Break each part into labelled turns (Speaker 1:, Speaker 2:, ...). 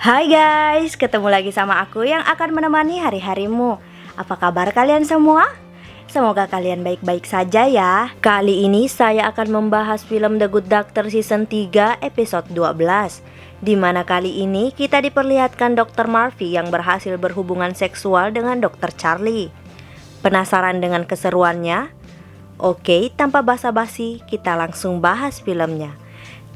Speaker 1: Hai guys, ketemu lagi sama aku yang akan menemani hari-harimu. Apa kabar kalian semua? Semoga kalian baik-baik saja ya. Kali ini saya akan membahas film The Good Doctor Season 3 episode 12, di mana kali ini kita diperlihatkan Dr. Murphy yang berhasil berhubungan seksual dengan Dr. Charlie. Penasaran dengan keseruannya? Oke, tanpa basa-basi kita langsung bahas filmnya.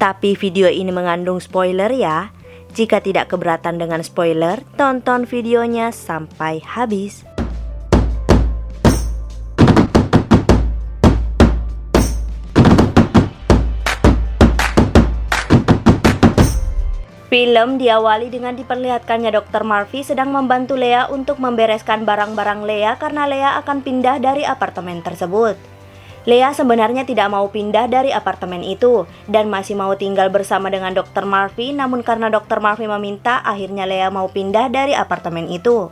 Speaker 1: Tapi video ini mengandung spoiler ya. Jika tidak keberatan dengan spoiler, tonton videonya sampai habis. Film diawali dengan diperlihatkannya Dr. Murphy sedang membantu Lea untuk membereskan barang-barang Lea karena Lea akan pindah dari apartemen tersebut. Lea sebenarnya tidak mau pindah dari apartemen itu dan masih mau tinggal bersama dengan Dr. Murphy, namun karena Dr. Murphy meminta, akhirnya Lea mau pindah dari apartemen itu.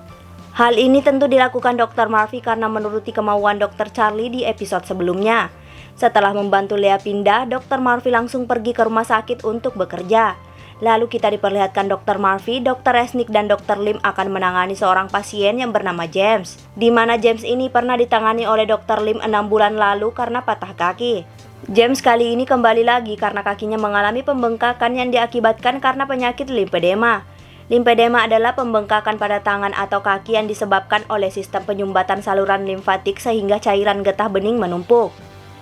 Speaker 1: Hal ini tentu dilakukan Dr. Murphy karena menuruti kemauan Dr. Charlie di episode sebelumnya. Setelah membantu Lea pindah, Dr. Murphy langsung pergi ke rumah sakit untuk bekerja. Lalu kita diperlihatkan Dr. Murphy, Dr. Resnick, dan Dr. Lim akan menangani seorang pasien yang bernama James, di mana James ini pernah ditangani oleh Dr. Lim 6 bulan lalu karena patah kaki. James kali ini kembali lagi karena kakinya mengalami pembengkakan yang diakibatkan karena penyakit limfedema. Limfedema adalah pembengkakan pada tangan atau kaki yang disebabkan oleh sistem penyumbatan saluran limfatik sehingga cairan getah bening menumpuk.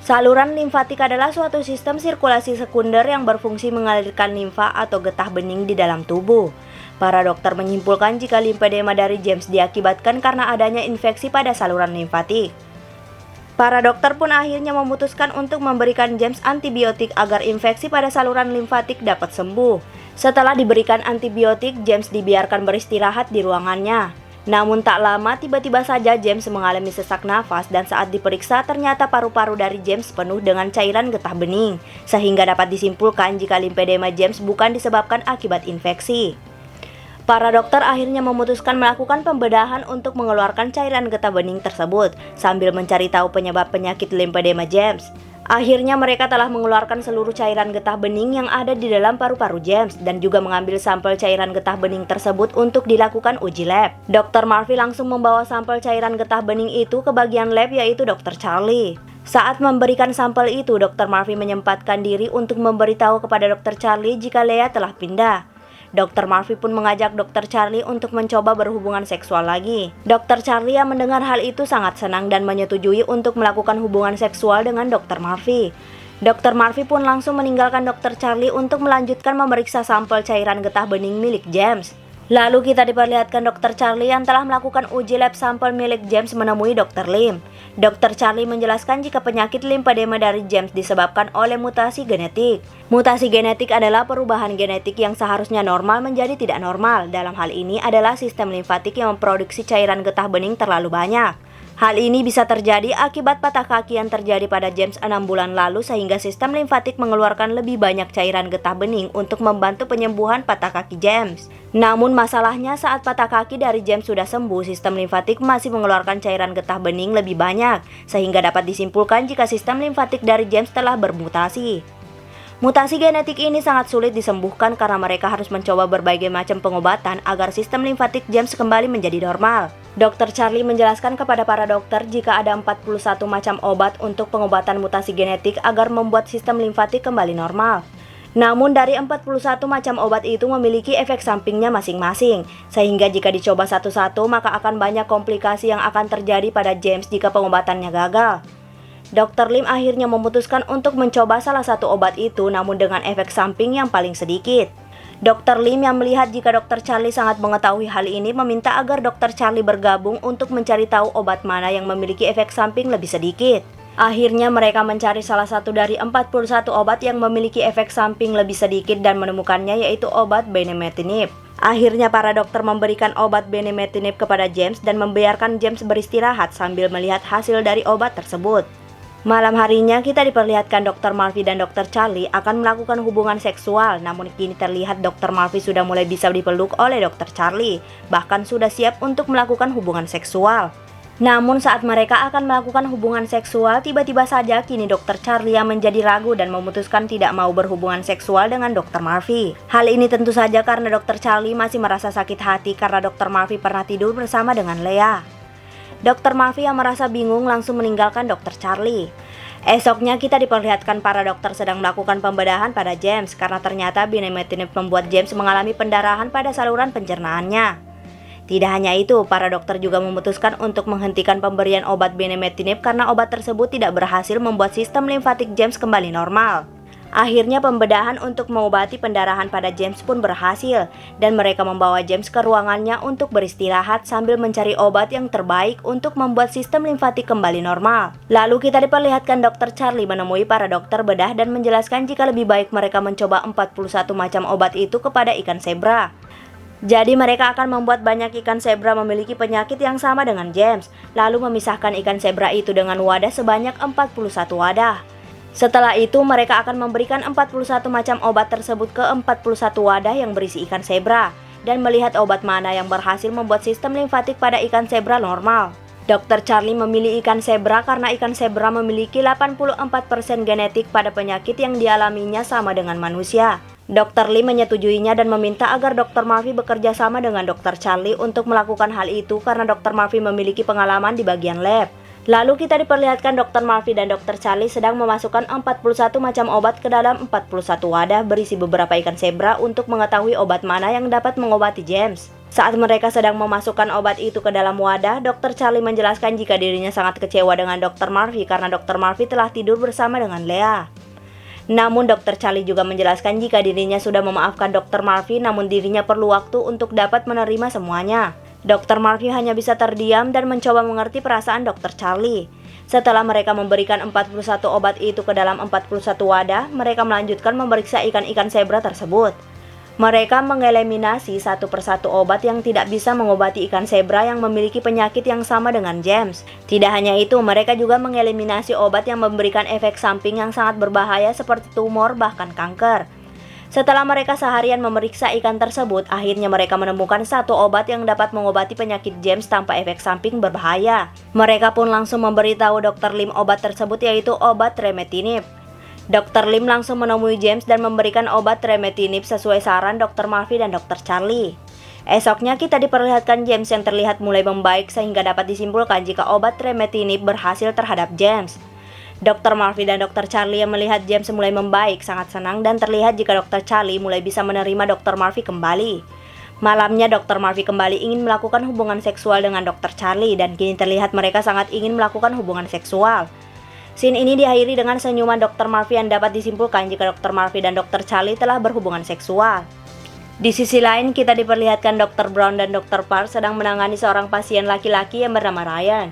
Speaker 1: Saluran limfatik adalah suatu sistem sirkulasi sekunder yang berfungsi mengalirkan limfa atau getah bening di dalam tubuh. Para dokter menyimpulkan jika limfedema dari James diakibatkan karena adanya infeksi pada saluran limfatik. Para dokter pun akhirnya memutuskan untuk memberikan James antibiotik agar infeksi pada saluran limfatik dapat sembuh. Setelah diberikan antibiotik, James dibiarkan beristirahat di ruangannya. Namun tak lama tiba-tiba saja James mengalami sesak nafas dan saat diperiksa ternyata paru-paru dari James penuh dengan cairan getah bening, sehingga dapat disimpulkan jika limfedema James bukan disebabkan akibat infeksi. Para dokter akhirnya memutuskan melakukan pembedahan untuk mengeluarkan cairan getah bening tersebut sambil mencari tahu penyebab penyakit limfedema James. Akhirnya mereka telah mengeluarkan seluruh cairan getah bening yang ada di dalam paru-paru James dan juga mengambil sampel cairan getah bening tersebut untuk dilakukan uji lab. Dr. Murphy langsung membawa sampel cairan getah bening itu ke bagian lab yaitu Dr. Charlie. Saat memberikan sampel itu, Dr. Murphy menyempatkan diri untuk memberitahu kepada Dr. Charlie jika Lea telah pindah. Dr. Murphy pun mengajak Dr. Charlie untuk mencoba berhubungan seksual lagi. Dr. Charlie yang mendengar hal itu sangat senang dan menyetujui untuk melakukan hubungan seksual dengan Dr. Murphy. Dr. Murphy pun langsung meninggalkan Dr. Charlie untuk melanjutkan memeriksa sampel cairan getah bening milik James. Lalu kita diperlihatkan Dr. Charlie yang telah melakukan uji lab sampel milik James menemui Dr. Lim. Dr. Charlie menjelaskan jika penyakit limfedema dari James disebabkan oleh mutasi genetik. Mutasi genetik adalah perubahan genetik yang seharusnya normal menjadi tidak normal. Dalam hal ini adalah sistem limfatik yang memproduksi cairan getah bening terlalu banyak. Hal ini bisa terjadi akibat patah kaki yang terjadi pada James 6 bulan lalu sehingga sistem limfatik mengeluarkan lebih banyak cairan getah bening untuk membantu penyembuhan patah kaki James. Namun masalahnya saat patah kaki dari James sudah sembuh, sistem limfatik masih mengeluarkan cairan getah bening lebih banyak sehingga dapat disimpulkan jika sistem limfatik dari James telah bermutasi. Mutasi genetik ini sangat sulit disembuhkan karena mereka harus mencoba berbagai macam pengobatan agar sistem limfatik James kembali menjadi normal. Dr. Charlie menjelaskan kepada para dokter jika ada 41 macam obat untuk pengobatan mutasi genetik agar membuat sistem limfatik kembali normal. Namun dari 41 macam obat itu memiliki efek sampingnya masing-masing, sehingga jika dicoba satu-satu maka akan banyak komplikasi yang akan terjadi pada James jika pengobatannya gagal. Dr. Lim akhirnya memutuskan untuk mencoba salah satu obat itu namun dengan efek samping yang paling sedikit. Dr. Lim yang melihat jika Dr. Charlie sangat mengetahui hal ini meminta agar Dr. Charlie bergabung untuk mencari tahu obat mana yang memiliki efek samping lebih sedikit. Akhirnya mereka mencari salah satu dari 41 obat yang memiliki efek samping lebih sedikit dan menemukannya yaitu obat benemetinib. Akhirnya para dokter memberikan obat benemetinib kepada James dan membiarkan James beristirahat sambil melihat hasil dari obat tersebut. Malam harinya kita diperlihatkan Dr. Murphy dan Dr. Charlie akan melakukan hubungan seksual, namun kini terlihat Dr. Murphy sudah mulai bisa dipeluk oleh Dr. Charlie, bahkan sudah siap untuk melakukan hubungan seksual. Namun saat mereka akan melakukan hubungan seksual, tiba-tiba saja kini Dr. Charlie yang menjadi ragu dan memutuskan tidak mau berhubungan seksual dengan Dr. Murphy. Hal ini tentu saja karena Dr. Charlie masih merasa sakit hati karena Dr. Murphy pernah tidur bersama dengan Lea. Dr. Murphy yang merasa bingung langsung meninggalkan Dr. Charlie. Esoknya kita diperlihatkan para dokter sedang melakukan pembedahan pada James karena ternyata binemetinib membuat James mengalami pendarahan pada saluran pencernaannya. Tidak hanya itu, para dokter juga memutuskan untuk menghentikan pemberian obat binemetinib karena obat tersebut tidak berhasil membuat sistem limfatik James kembali normal. Akhirnya pembedahan untuk mengobati pendarahan pada James pun berhasil dan mereka membawa James ke ruangannya untuk beristirahat sambil mencari obat yang terbaik untuk membuat sistem limfatik kembali normal. Lalu kita diperlihatkan Dr. Charlie menemui para dokter bedah dan menjelaskan jika lebih baik mereka mencoba 41 macam obat itu kepada ikan zebra. Jadi mereka akan membuat banyak ikan zebra memiliki penyakit yang sama dengan James, lalu memisahkan ikan zebra itu dengan wadah sebanyak 41 wadah. Setelah itu mereka akan memberikan 41 macam obat tersebut ke 41 wadah yang berisi ikan zebra dan melihat obat mana yang berhasil membuat sistem limfatik pada ikan zebra normal. Dr. Charlie memilih ikan zebra karena ikan zebra memiliki 84% genetik pada penyakit yang dialaminya sama dengan manusia. Dr. Lee menyetujuinya dan meminta agar Dr. Murphy bekerja sama dengan Dr. Charlie untuk melakukan hal itu karena Dr. Murphy memiliki pengalaman di bagian lab. Lalu kita diperlihatkan Dr. Murphy dan Dr. Charlie sedang memasukkan 41 macam obat ke dalam 41 wadah berisi beberapa ikan zebra untuk mengetahui obat mana yang dapat mengobati James. Saat mereka sedang memasukkan obat itu ke dalam wadah, Dr. Charlie menjelaskan jika dirinya sangat kecewa dengan Dr. Murphy karena Dr. Murphy telah tidur bersama dengan Lea. Namun Dr. Charlie juga menjelaskan jika dirinya sudah memaafkan Dr. Murphy namun dirinya perlu waktu untuk dapat menerima semuanya. Dr. Murphy hanya bisa terdiam dan mencoba mengerti perasaan Dr. Charlie. Setelah mereka memberikan 41 obat itu ke dalam 41 wadah, mereka melanjutkan memeriksa ikan-ikan zebra tersebut. Mereka mengeliminasi satu persatu obat yang tidak bisa mengobati ikan zebra yang memiliki penyakit yang sama dengan James. Tidak hanya itu, mereka juga mengeliminasi obat yang memberikan efek samping yang sangat berbahaya seperti tumor bahkan kanker. Setelah mereka seharian memeriksa ikan tersebut, akhirnya mereka menemukan satu obat yang dapat mengobati penyakit James tanpa efek samping berbahaya. Mereka pun langsung memberitahu Dr. Lim obat tersebut yaitu obat tremetinib. Dr. Lim langsung menemui James dan memberikan obat tremetinib sesuai saran Dr. Murphy dan Dr. Charlie. Esoknya kita diperlihatkan James yang terlihat mulai membaik sehingga dapat disimpulkan jika obat tremetinib berhasil terhadap James. Dr. Murphy dan Dr. Charlie yang melihat James mulai membaik sangat senang dan terlihat jika Dr. Charlie mulai bisa menerima Dr. Murphy kembali. Malamnya Dr. Murphy kembali ingin melakukan hubungan seksual dengan Dr. Charlie dan kini terlihat mereka sangat ingin melakukan hubungan seksual. Scene ini diakhiri dengan senyuman Dr. Murphy yang dapat disimpulkan jika Dr. Murphy dan Dr. Charlie telah berhubungan seksual. Di sisi lain kita diperlihatkan Dr. Brown dan Dr. Park sedang menangani seorang pasien laki-laki yang bernama Ryan.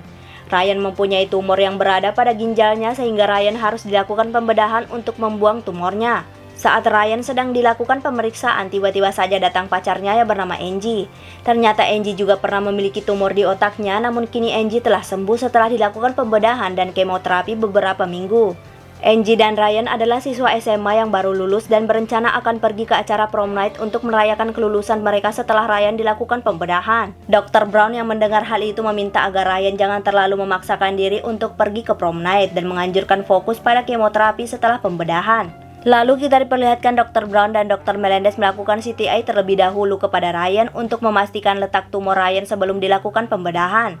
Speaker 1: Ryan mempunyai tumor yang berada pada ginjalnya sehingga Ryan harus dilakukan pembedahan untuk membuang tumornya. Saat Ryan sedang dilakukan pemeriksaan, tiba-tiba saja datang pacarnya yang bernama Angie. Ternyata Angie juga pernah memiliki tumor di otaknya, namun kini Angie telah sembuh setelah dilakukan pembedahan dan kemoterapi beberapa minggu. Angie dan Ryan adalah siswa SMA yang baru lulus dan berencana akan pergi ke acara prom night untuk merayakan kelulusan mereka setelah Ryan dilakukan pembedahan. Dr. Brown yang mendengar hal itu meminta agar Ryan jangan terlalu memaksakan diri untuk pergi ke prom night dan menganjurkan fokus pada kemoterapi setelah pembedahan. Lalu kita diperlihatkan Dr. Brown dan Dr. Melendez melakukan CTI terlebih dahulu kepada Ryan untuk memastikan letak tumor Ryan sebelum dilakukan pembedahan.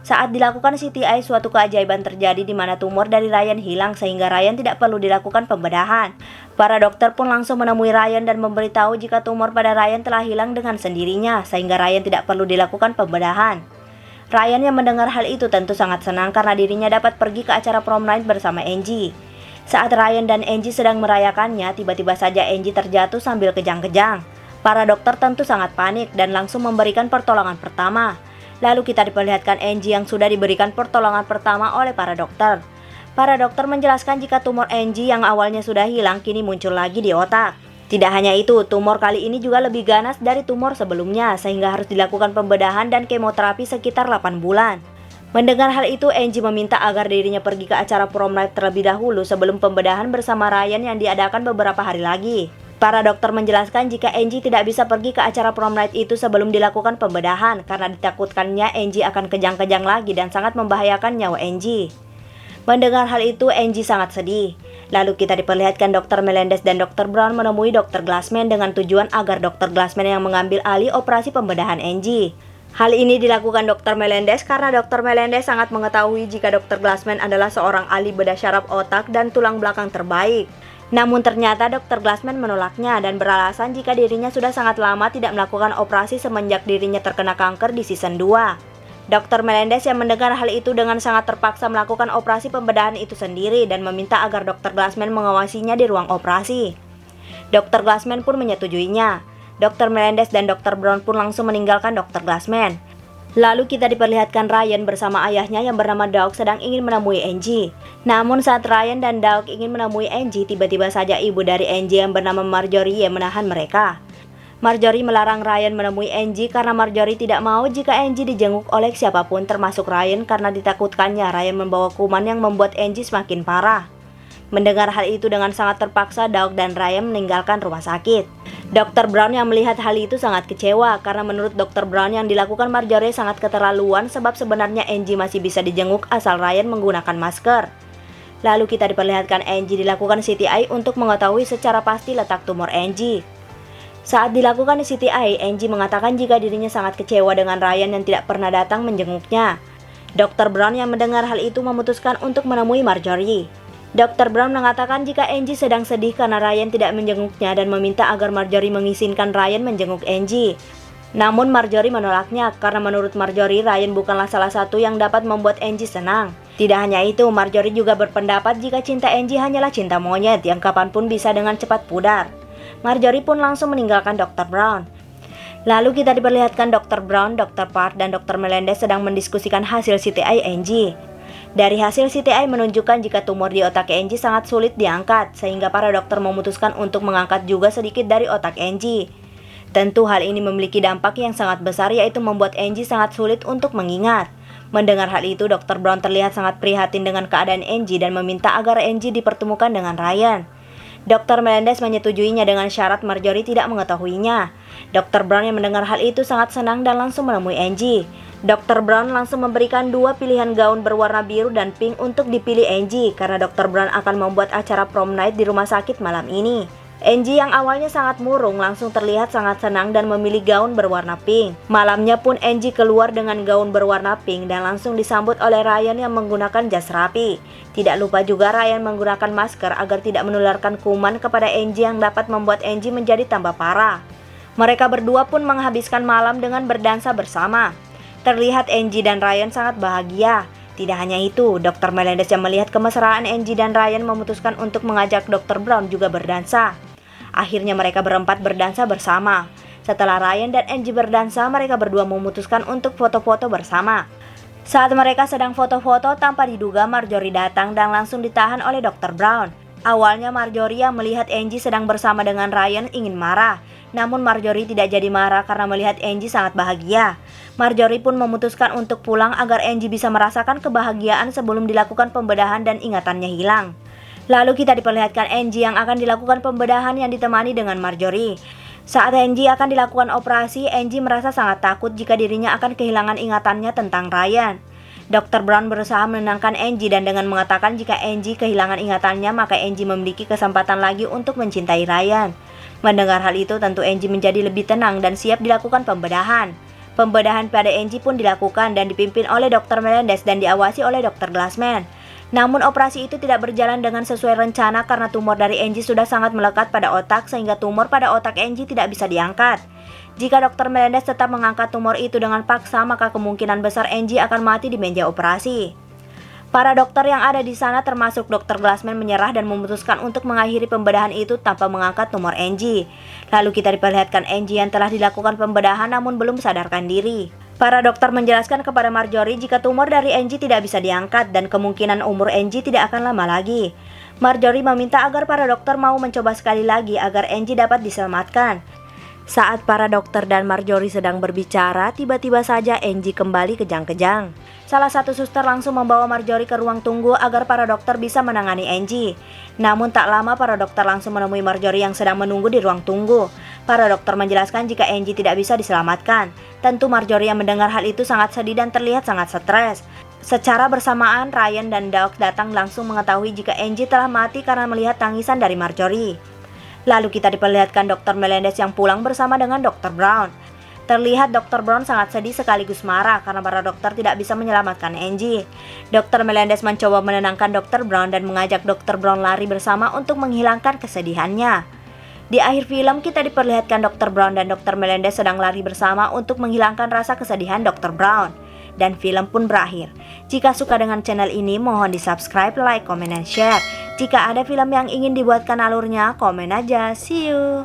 Speaker 1: Saat dilakukan CTI, suatu keajaiban terjadi di mana tumor dari Ryan hilang sehingga Ryan tidak perlu dilakukan pembedahan. Para dokter pun langsung menemui Ryan dan memberitahu jika tumor pada Ryan telah hilang dengan sendirinya sehingga Ryan tidak perlu dilakukan pembedahan. Ryan yang mendengar hal itu tentu sangat senang karena dirinya dapat pergi ke acara prom night bersama Angie. Saat Ryan dan Angie sedang merayakannya, tiba-tiba saja Angie terjatuh sambil kejang-kejang. Para dokter tentu sangat panik dan langsung memberikan pertolongan pertama. Lalu kita diperlihatkan Angie yang sudah diberikan pertolongan pertama oleh para dokter. Para dokter menjelaskan jika tumor Angie yang awalnya sudah hilang kini muncul lagi di otak. Tidak hanya itu, tumor kali ini juga lebih ganas dari tumor sebelumnya sehingga harus dilakukan pembedahan dan kemoterapi sekitar 8 bulan. Mendengar hal itu, Angie meminta agar dirinya pergi ke acara prom night terlebih dahulu sebelum pembedahan bersama Ryan yang diadakan beberapa hari lagi. Para dokter menjelaskan jika Angie tidak bisa pergi ke acara prom night itu sebelum dilakukan pembedahan karena ditakutkannya Angie akan kejang-kejang lagi dan sangat membahayakan nyawa Angie. Mendengar hal itu, Angie sangat sedih. Lalu kita diperlihatkan Dr. Melendez dan Dr. Brown menemui Dr. Glassman dengan tujuan agar Dr. Glassman yang mengambil alih operasi pembedahan Angie. Hal ini dilakukan Dr. Melendez karena Dr. Melendez sangat mengetahui jika Dr. Glassman adalah seorang ahli bedah syaraf otak dan tulang belakang terbaik. Namun ternyata Dr. Glassman menolaknya dan beralasan jika dirinya sudah sangat lama tidak melakukan operasi semenjak dirinya terkena kanker di season 2. Dr. Melendez yang mendengar hal itu dengan sangat terpaksa melakukan operasi pembedahan itu sendiri dan meminta agar Dr. Glassman mengawasinya di ruang operasi. Dr. Glassman pun menyetujuinya. Dr. Melendez dan Dr. Brown pun langsung meninggalkan Dr. Glassman. Lalu kita diperlihatkan Ryan bersama ayahnya yang bernama Doug sedang ingin menemui Angie. Namun saat Ryan dan Doug ingin menemui Angie, tiba-tiba saja ibu dari Angie yang bernama Marjorie yang menahan mereka. Marjorie melarang Ryan menemui Angie karena Marjorie tidak mau jika Angie dijenguk oleh siapapun termasuk Ryan karena ditakutkannya Ryan membawa kuman yang membuat Angie semakin parah. Mendengar hal itu dengan sangat terpaksa, Doug dan Ryan meninggalkan rumah sakit. Dr. Brown yang melihat hal itu sangat kecewa karena menurut Dr. Brown yang dilakukan Marjorie sangat keterlaluan sebab sebenarnya Angie masih bisa dijenguk asal Ryan menggunakan masker. Lalu kita diperlihatkan Angie dilakukan CTI untuk mengetahui secara pasti letak tumor Angie. Saat dilakukan CTI, Angie mengatakan jika dirinya sangat kecewa dengan Ryan yang tidak pernah datang menjenguknya. Dr. Brown yang mendengar hal itu memutuskan untuk menemui Marjorie. Dr. Brown mengatakan jika Angie sedang sedih karena Ryan tidak menjenguknya dan meminta agar Marjorie mengizinkan Ryan menjenguk Angie. Namun Marjorie menolaknya karena menurut Marjorie Ryan bukanlah salah satu yang dapat membuat Angie senang. Tidak hanya itu, Marjorie juga berpendapat jika cinta Angie hanyalah cinta monyet yang kapanpun bisa dengan cepat pudar. Marjorie pun langsung meninggalkan Dr. Brown. Lalu kita diperlihatkan Dr. Brown, Dr. Park, dan Dr. Melendez sedang mendiskusikan hasil CTI Angie. Dari hasil CTI menunjukkan jika tumor di otak Angie sangat sulit diangkat, sehingga para dokter memutuskan untuk mengangkat juga sedikit dari otak Angie. Tentu hal ini memiliki dampak yang sangat besar, yaitu membuat Angie sangat sulit untuk mengingat. Mendengar hal itu, Dr. Brown terlihat sangat prihatin dengan keadaan Angie dan meminta agar Angie dipertemukan dengan Ryan. Dr. Melendez menyetujuinya dengan syarat Marjorie tidak mengetahuinya. Dr. Brown yang mendengar hal itu sangat senang dan langsung menemui Angie. Dr. Brown langsung memberikan dua pilihan gaun berwarna biru dan pink untuk dipilih Angie karena Dr. Brown akan membuat acara prom night di rumah sakit malam ini. Angie yang awalnya sangat murung langsung terlihat sangat senang dan memilih gaun berwarna pink. Malamnya pun Angie keluar dengan gaun berwarna pink dan langsung disambut oleh Ryan yang menggunakan jas rapi. Tidak lupa juga Ryan menggunakan masker agar tidak menularkan kuman kepada Angie yang dapat membuat Angie menjadi tambah parah. Mereka berdua pun menghabiskan malam dengan berdansa bersama. Terlihat Angie dan Ryan sangat bahagia. Tidak hanya itu, Dr. Melendez yang melihat kemesraan Angie dan Ryan memutuskan untuk mengajak Dr. Brown juga berdansa. Akhirnya mereka berempat berdansa bersama. Setelah Ryan dan Angie berdansa, mereka berdua memutuskan untuk foto-foto bersama. Saat mereka sedang foto-foto, tanpa diduga Marjorie datang dan langsung ditahan oleh Dr. Brown. Awalnya Marjorie yang melihat Angie sedang bersama dengan Ryan ingin marah. Namun Marjorie tidak jadi marah karena melihat Angie sangat bahagia. Marjorie pun memutuskan untuk pulang agar Angie bisa merasakan kebahagiaan sebelum dilakukan pembedahan dan ingatannya hilang. Lalu kita diperlihatkan Angie yang akan dilakukan pembedahan yang ditemani dengan Marjorie. Saat Angie akan dilakukan operasi, Angie merasa sangat takut jika dirinya akan kehilangan ingatannya tentang Ryan. Dr. Brown berusaha menenangkan Angie dan dengan mengatakan jika Angie kehilangan ingatannya maka Angie memiliki kesempatan lagi untuk mencintai Ryan. Mendengar hal itu tentu Angie menjadi lebih tenang dan siap dilakukan pembedahan. Pembedahan pada Angie pun dilakukan dan dipimpin oleh Dr. Melendez dan diawasi oleh Dr. Glassman. Namun operasi itu tidak berjalan dengan sesuai rencana karena tumor dari Angie sudah sangat melekat pada otak sehingga tumor pada otak Angie tidak bisa diangkat. Jika Dr. Melendez tetap mengangkat tumor itu dengan paksa maka kemungkinan besar Angie akan mati di meja operasi. Para dokter yang ada di sana termasuk Dr. Glassman menyerah dan memutuskan untuk mengakhiri pembedahan itu tanpa mengangkat tumor Angie. Lalu kita diperlihatkan Angie yang telah dilakukan pembedahan namun belum sadarkan diri. Para dokter menjelaskan kepada Marjorie jika tumor dari Angie tidak bisa diangkat dan kemungkinan umur Angie tidak akan lama lagi. Marjorie meminta agar para dokter mau mencoba sekali lagi agar Angie dapat diselamatkan. Saat para dokter dan Marjorie sedang berbicara, tiba-tiba saja Angie kembali kejang-kejang. Salah satu suster langsung membawa Marjorie ke ruang tunggu agar para dokter bisa menangani Angie. Namun tak lama para dokter langsung menemui Marjorie yang sedang menunggu di ruang tunggu. Para dokter menjelaskan jika Angie tidak bisa diselamatkan. Tentu Marjorie yang mendengar hal itu sangat sedih dan terlihat sangat stres. Secara bersamaan, Ryan dan Doug datang langsung mengetahui jika Angie telah mati karena melihat tangisan dari Marjorie. Lalu kita diperlihatkan Dr. Melendez yang pulang bersama dengan Dr. Brown. Terlihat Dr. Brown sangat sedih sekaligus marah karena para dokter tidak bisa menyelamatkan Angie. Dr. Melendez mencoba menenangkan Dr. Brown dan mengajak Dr. Brown lari bersama untuk menghilangkan kesedihannya. Di akhir film kita diperlihatkan Dr. Brown dan Dr. Melendez sedang lari bersama untuk menghilangkan rasa kesedihan Dr. Brown. Dan film pun berakhir. Jika suka dengan channel ini, mohon di subscribe, like, komen, dan share. Jika ada film yang ingin dibuatkan alurnya, komen aja. See you!